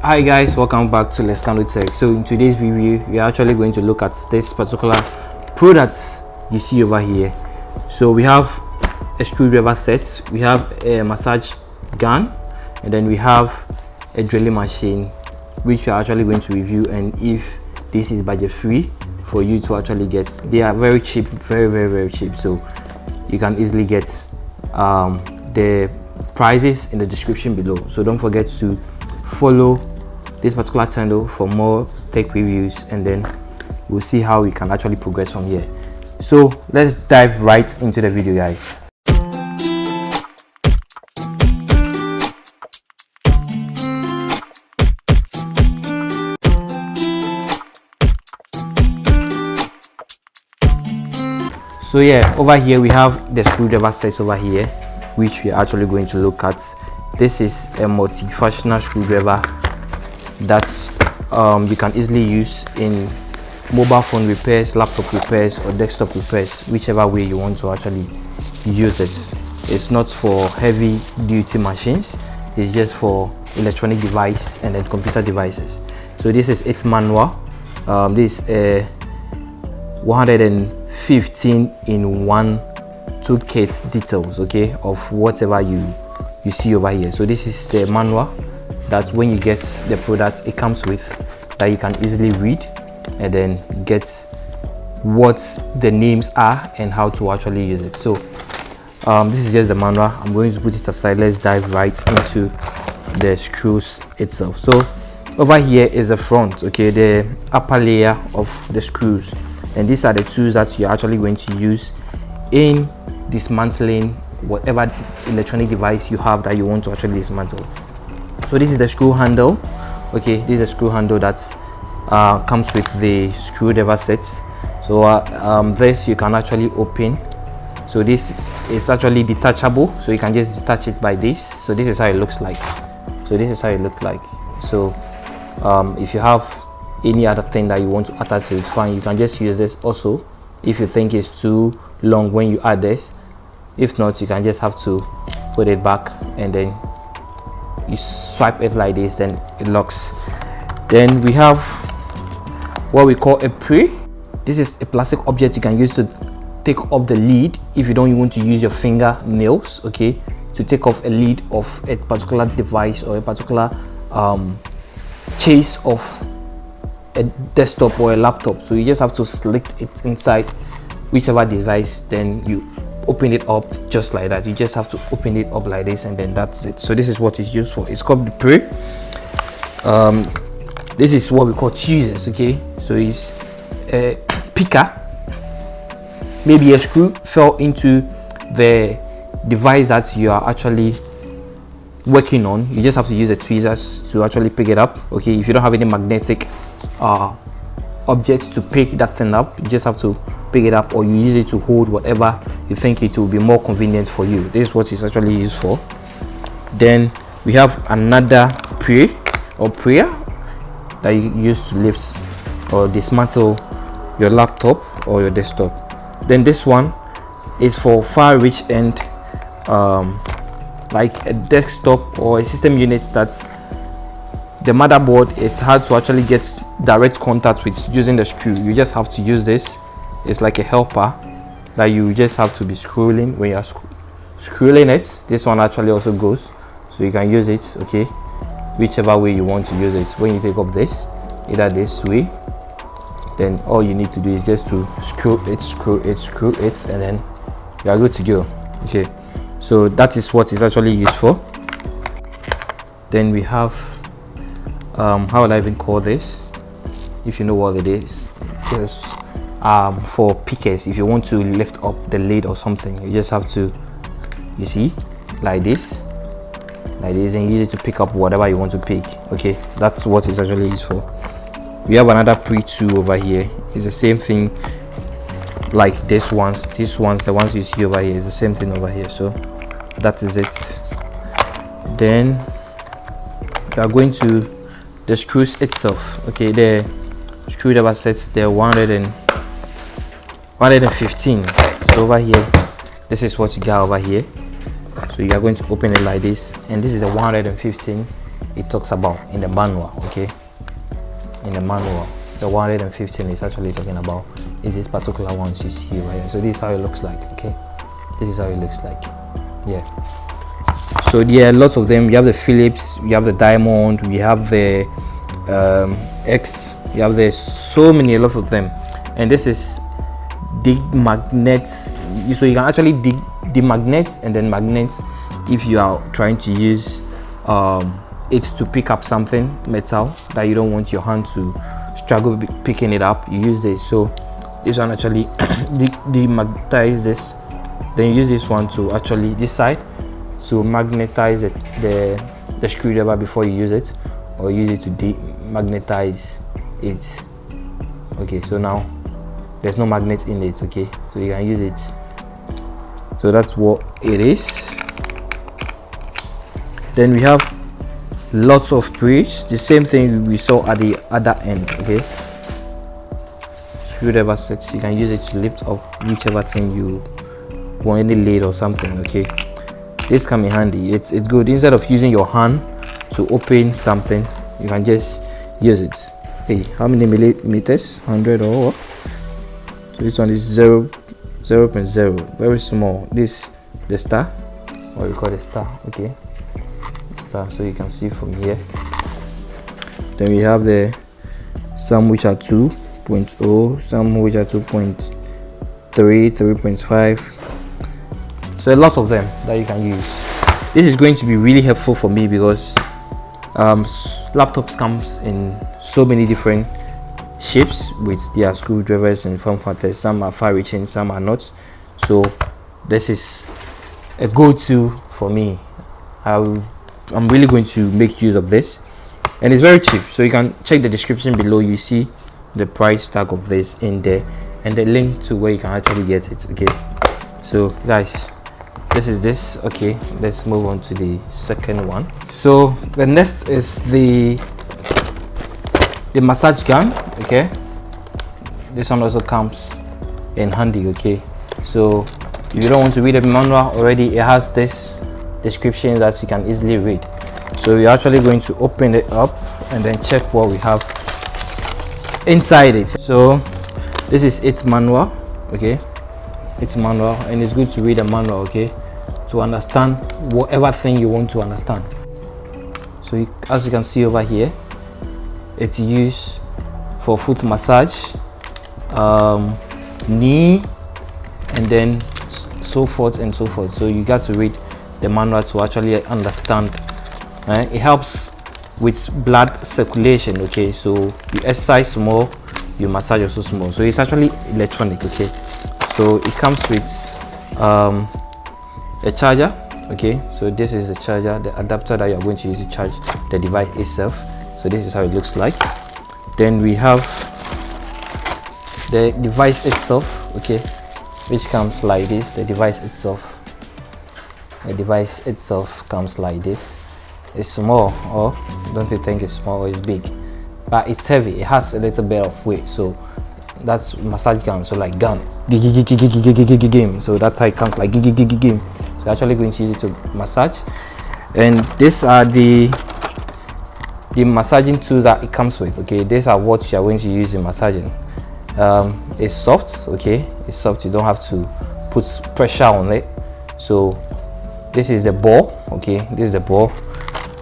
Hi guys, welcome back to Let's Handle Tech. So in today's video we are actually going to look at this particular product you see over here. So we have a screwdriver set, we have a massage gun, and then we have a drilling machine, which we are actually going to review, and if this is budget free for you to actually get. They are very cheap, very cheap, so you can easily get the prices in the description below. So don't forget to follow this particular channel for more tech reviews, and then we'll see how we can actually progress from here. So let's dive right into the video, guys. So yeah, over here we have the screwdriver set over here, which we are actually going to look at. This is a multi-functional screwdriver that you can easily use in mobile phone repairs, laptop repairs, or desktop repairs, whichever way you want to actually use it. It's not for heavy duty machines, it's just for electronic device and then computer devices. So this is its manual. This is a 115 in 1 toolkit details, okay, of whatever you see over here. So this is the manual that when you get the product it comes with, that you can easily read and then get what the names are and how to actually use it. So this is just the manual. I'm going to put it aside. Let's dive right into the screws itself. So over here is the front, okay, the upper layer of the screws, and these are the tools that you're actually going to use in dismantling whatever electronic device you have that you want to actually dismantle. So this is the screw handle, okay. This is a screw handle that comes with the screwdriver set. So this you can actually open. So this is actually detachable, so you can just detach it by this. So this is how it looks like. So this is how it looks like. So if you have any other thing that you want to attach to it, fine, you can just use this also if you think it's too long when you add this. If not, you can just have to put it back and then you swipe it like this, then it locks. Then we have what we call a pre. This is a plastic object you can use to take off the lid if you don't want to use your finger nails, okay, to take off a lid of a particular device or a particular case of a desktop or a laptop. So you just have to select it inside whichever device, then you open it up just like that. You just have to open it up like this, and then that's it. So this is what it's used for. It's called the pre. This is what we call tweezers, okay. So it's a picker. Maybe a screw fell into the device that you are actually working on. You just have to use the tweezers to actually pick it up, okay. If you don't have any magnetic objects to pick that thing up, you just have to pick it up, or you use it to hold whatever you think it will be more convenient for you. This is what it's actually used for. Then we have another prayer that you use to lift or dismantle your laptop or your desktop. Then this one is for far reach end, like a desktop or a system unit that the motherboard, it's hard to actually get direct contact with using the screw. You just have to use this. It's like a helper that you just have to be scrolling when you're scrolling it. This one actually also goes, so you can use it, okay, whichever way you want to use it. When you take up this, either this way, then all you need to do is just to screw it, and then you are good to go, okay. So that is what it's actually used for. Then we have how will I even call this, if you know what it is. Just for pickers, if you want to lift up the lid or something, you just have to, you see, like this, and use it to pick up whatever you want to pick, okay. That's what it's actually used for. We have another pre-tool over here. It's the same thing like these ones, the ones you see over here, is the same thing over here. So that is it. Then we are going to the screws itself, okay. The screwdriver sets, they're 115. So over here, this is what you got over here. So you are going to open it like this, and this is a 115 it talks about in the manual. Okay, in the manual, the 115 is actually talking about is this particular ones you see right here. So this is how it looks like. Okay, this is how it looks like. Yeah, so yeah, lots of them. You have the Philips, you have the Diamond, we have the X, you have the so many, a lot of them. And this is dig magnets, so you can actually dig the magnets and then magnets if you are trying to use it to pick up something metal that you don't want your hand to struggle picking it up. You use this. So this one actually demagnetize this, then you use this one to actually this side to magnetize it, the screwdriver before you use it, or use it to demagnetize it. Okay, so now there's no magnet in it. Okay, so you can use it. So that's what it is. Then we have lots of bridge, the same thing we saw at the other end. Okay, screwdriver sets, you can use it to lift up whichever thing you want, any lid or something. Okay, this come in handy. It's good. Instead of using your hand to open something, you can just use it. Hey, how many millimeters? 100 or what? So this one is 0.0, very small. This the star, or we call it star. Okay, star. So you can see from here. Then we have the some which are 2.0, some which are 2.3, 3.5. So a lot of them that you can use. This is going to be really helpful for me because laptops comes in so many different shapes with their screwdrivers and form factors. Some are far reaching, some are not. So this is a go-to for me. I'm really going to make use of this, and it's very cheap. So you can check the description below. You see the price tag of this in there and the link to where you can actually get it. Okay, so guys, this is this. Okay, let's move on to the second one. So the next is the massage gun. Okay, this one also comes in handy. Okay, so if you don't want to read the manual already, it has this description that you can easily read. So we're actually going to open it up and then check what we have inside it. So this is its manual. Okay, it's manual, and it's good to read the manual. Okay, to understand whatever thing you want to understand. So as you can see over here, it's used for foot massage, knee, and then so forth and so forth. So you got to read the manual to actually understand. It helps with blood circulation. Okay, so you exercise more, you massage also small. So it's actually electronic. Okay, so it comes with a charger. Okay, so this is the charger, the adapter that you're going to use to charge the device itself. So this is how it looks like. Then we have the device itself. Okay, which comes like this. The device itself comes like this. It's small, or don't you think it's small or it's big? But it's heavy. It has a little bit of weight. So that's massage gun. So like gun, game. So that's how it comes, like game. So you're actually going to use it to massage. And these are the massaging tools that it comes with. Okay, these are what you are going to use in massaging. It's soft. Okay, it's soft. You don't have to put pressure on it. So this is the ball. Okay, this is the ball.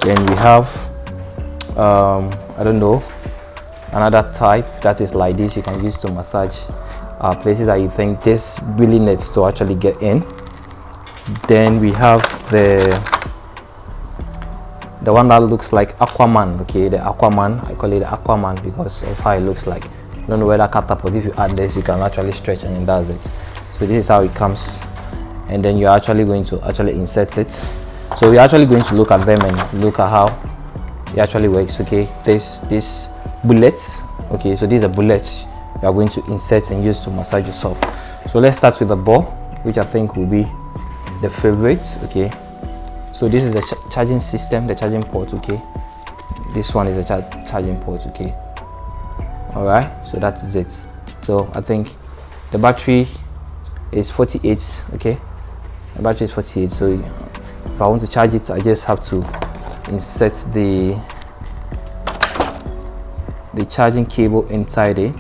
Then we have I don't know, another type that is like this. You can use to massage places that you think this really needs to actually get in. Then we have the one that looks like Aquaman. Okay, the Aquaman, I call it the Aquaman because of how it looks like. I don't know whether catapult, if you add this, you can actually stretch and it does it. So this is how it comes, and then you're actually going to actually insert it. So we're actually going to look at them and look at how it actually works. Okay, this bullets. Okay, so these are bullets you are going to insert and use to massage yourself. So let's start with the ball, which I think will be the favorite. Okay, so this is the charging system, the charging port. Okay, this one is a charging port. Okay, all right, so that is it. So I think the battery is 48. Okay, the battery is 48. So if I want to charge it, I just have to insert the charging cable inside it.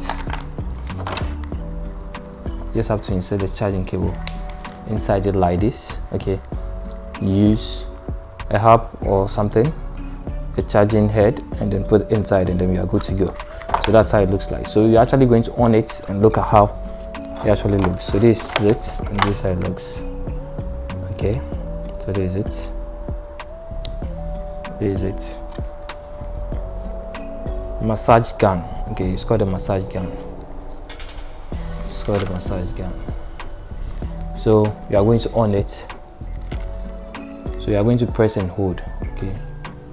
Just have to insert the charging cable inside it like this. Okay, use a hub or something, a charging head, and then put it inside, and then we are good to go. So that's how it looks like. So you're actually going to on it and look at how it actually looks. So this is it, and this is how it looks. Okay, so this is it. This is it. Massage gun. Okay, it's called a massage gun. It's called a massage gun. So you are going to on it. So you are going to press and hold. Okay,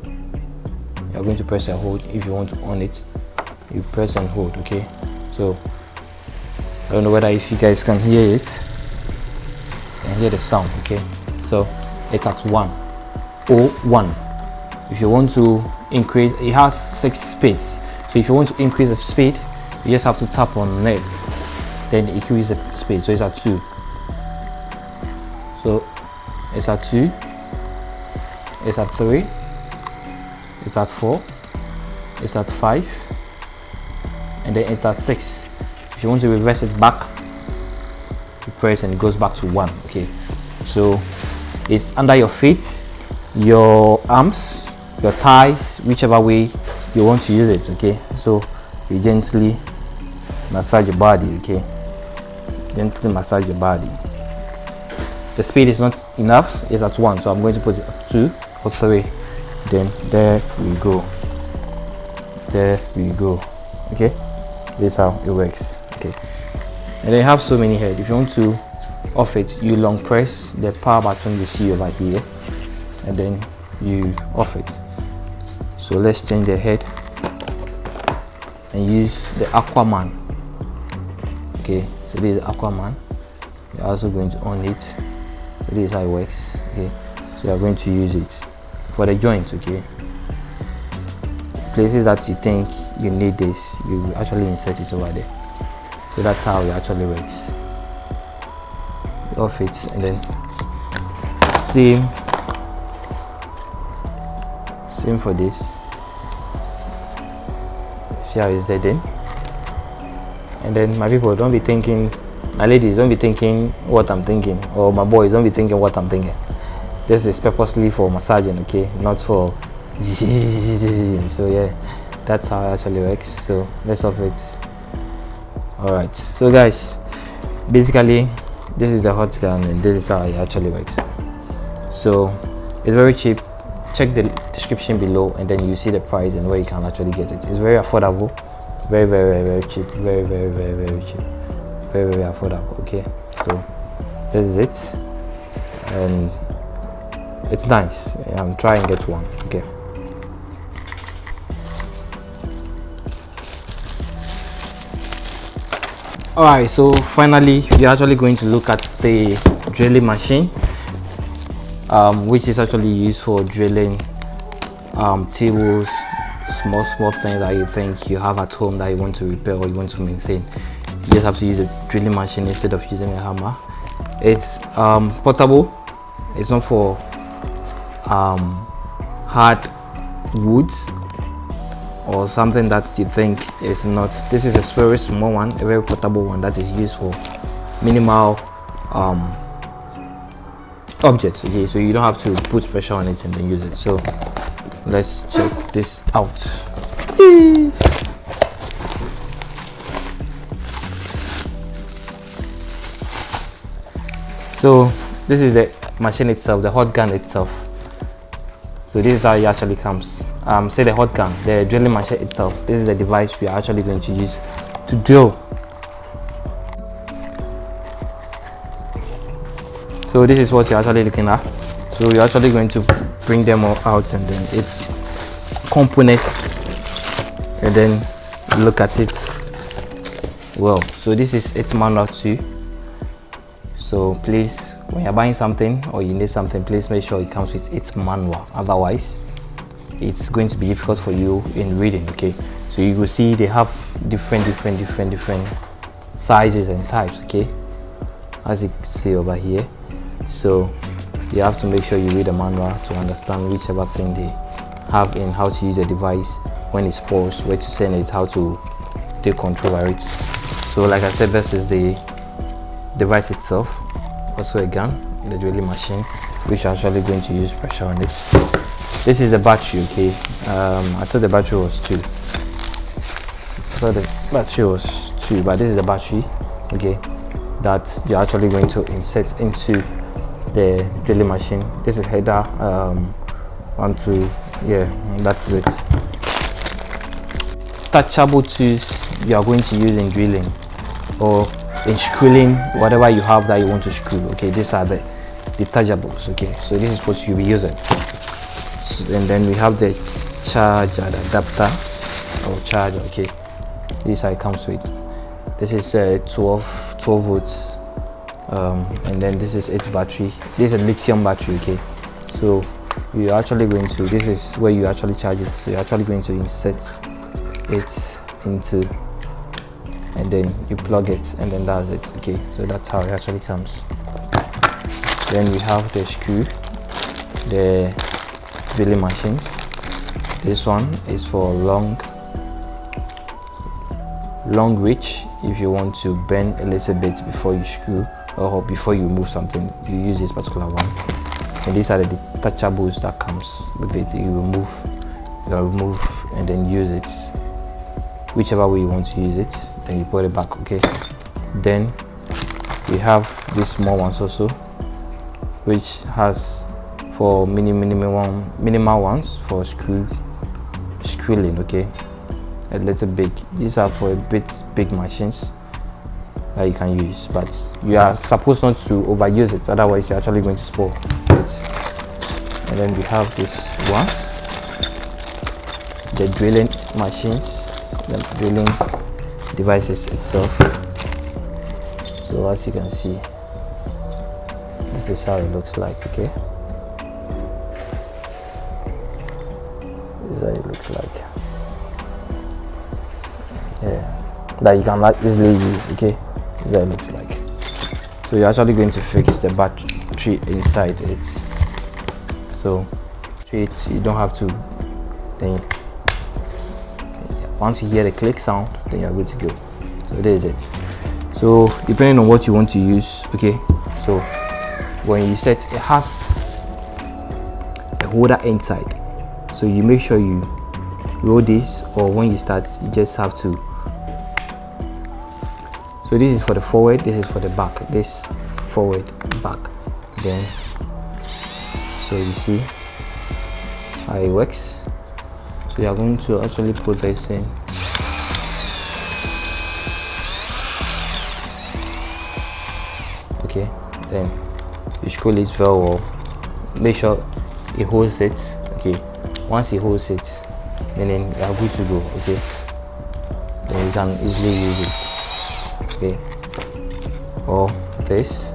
you are going to press and hold. If you want to on it, you press and hold. Okay, so I don't know whether if you guys can hear it and hear the sound. Okay, so it's at 101. If you want to increase, it has 6 speeds. So if you want to increase the speed, you just have to tap on it, then increase the speed. So it's at 2. So it's at 2. It's at 3. It's at 4. It's at 5. And then it's at 6. If you want to reverse it back, you press and it goes back to 1. Okay, so it's under your feet, your arms, your thighs, whichever way you want to use it. Okay, so you gently massage your body. Okay, gently massage your body. The speed is not enough, it's at 1, so I'm going to put it at 2 or 3. Then there we go. There we go. Okay, this is how it works. Okay, and they have so many heads. If you want to off it, you long press the power button you see over here, and then you off it. So let's change the head and use the Aquaman. Okay, so this is Aquaman. You're also going to on it. So this is how it works. Okay, so you're going to use it for the joints. Okay, places that you think you need this, you actually insert it over there. So that's how it actually works. You off it, and then same for this. See how it's dead in. And then my people, don't be thinking, my ladies, don't be thinking what I'm thinking, or my boys, don't be thinking what I'm thinking. This is purposely for massaging, okay, not for so yeah, that's how it actually works. So let's off it. Alright, so guys, basically this is the hot gun and this is how it actually works. So it's very cheap. Check the description below and then you see the price and where you can actually get it. It's very affordable, very cheap, very cheap, very affordable. Okay, so this is it, and it's nice. Try and get one. Okay, alright, so finally we're actually going to look at the drilling machine, which is actually used for drilling tables, small things that you think you have at home that you want to repair or you want to maintain. You just have to use a drilling machine instead of using a hammer. It's portable. It's not for hard woods or something that you think is not. This is a very small one, a very portable one that is used for minimal objects. Okay, so you don't have to put pressure on it and then use it. So let's check this out. So this is the machine itself, the hot gun itself. So this is how it actually comes. Say the hot gun, the drilling machine itself. This is the device we are actually going to use to drill. So this is what you're actually looking at. So you're actually going to bring them all out and then it's component and then look at it. Well, so this is its manual too. So please, when you're buying something or you need something, please make sure it comes with its manual. Otherwise, it's going to be difficult for you in reading. Okay, so you will see they have different sizes and types. Okay, as you can see over here. So you have to make sure you read the manual to understand whichever thing they have in how to use a device when it's paused, where to send it, how to take control over it. So like I said, this is the device itself, also a gun, the drilling machine, which I'm actually going to use pressure on it. This is the battery, okay. I thought the battery was 2. But this is the battery, okay, that you're actually going to insert into the drilling machine. This is HILDA 1, 2, yeah, that's it. Touchable tools you are going to use in drilling or in screwing whatever you have that you want to screw, okay. These are the touchables, okay. So this is what you'll be using. And then we have the charger adapter or charger, okay. This is how it comes with. This is 12 volts, and then this is its battery. This is a lithium battery, okay. So you're actually going to, this is where you actually charge it. So you're actually going to insert it into, and then you plug it, and then that's it, okay. So that's how it actually comes. Then we have the screw, the drilling machines. This one is for long reach. If you want to bend a little bit before you screw or before you move something, you use this particular one. And these are the detachables that comes with it. You remove and then use it whichever way you want to use it, then you put it back, okay. Then we have these small ones also, which has for minimal ones for screwing, okay. A little big. These are for a bit big machines that you can use, but you are supposed not to overuse it, otherwise you're actually going to spoil it. And then we have this ones, the drilling machines, the drilling devices itself. So as you can see, this is how it looks like, okay. This is how it looks like. Yeah, that you can easily use, okay. This is how it looks like. So you're actually going to fix the battery inside it. So you don't have to, then once you hear the click sound, then you're good to go. So this is it. So depending on what you want to use, okay. So when you set, it has a holder inside, so you make sure you roll this, or when you start you just have to. So this is for the forward, this is for the back, this forward, back, then so you see how it works. So you are going to actually put this in. Okay, then you screw it very well. Make sure it holds it, okay. Once it holds it, then you are good to go, okay. Then you can easily use it, okay. Or this,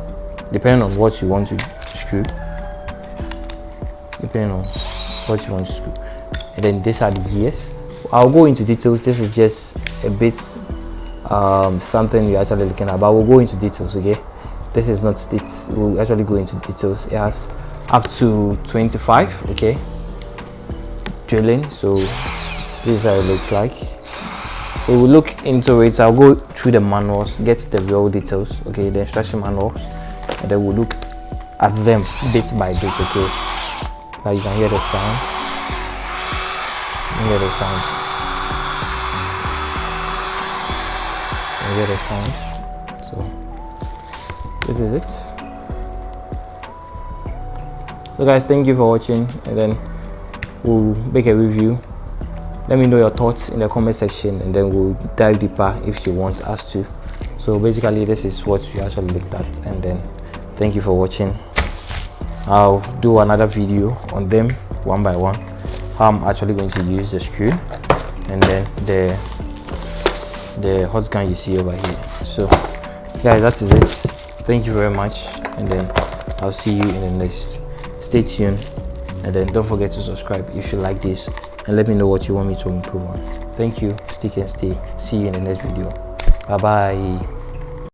depending on what you want to screw, and then these are the gears. I'll go into details. This is just a bit something you're actually looking at, but we'll go into details, okay. This is not it, we'll actually go into details. It has up to 25, okay, drilling. So this is how it looks like. We will look into it. I'll go through the manuals, get the real details, okay, the instruction manuals, and then we'll look at them bit by bit, okay. Now you can hear the sound. You hear the sound. You hear the sound. So this is it. So guys, thank you for watching, and then we'll make a review. Let me know your thoughts in the comment section, and then we'll dive deeper if you want us to. So basically this is what we actually looked at, and then thank you for watching. I'll do another video on them one by one, how I'm actually going to use the screw, and then the hot gun you see over here. So guys, that is it. Thank you very much, and then I'll see you in the next. Stay tuned, and then don't forget to subscribe if you like this, and let me know what you want me to improve on. Thank you. Stick and stay. See you in the next video. Bye bye.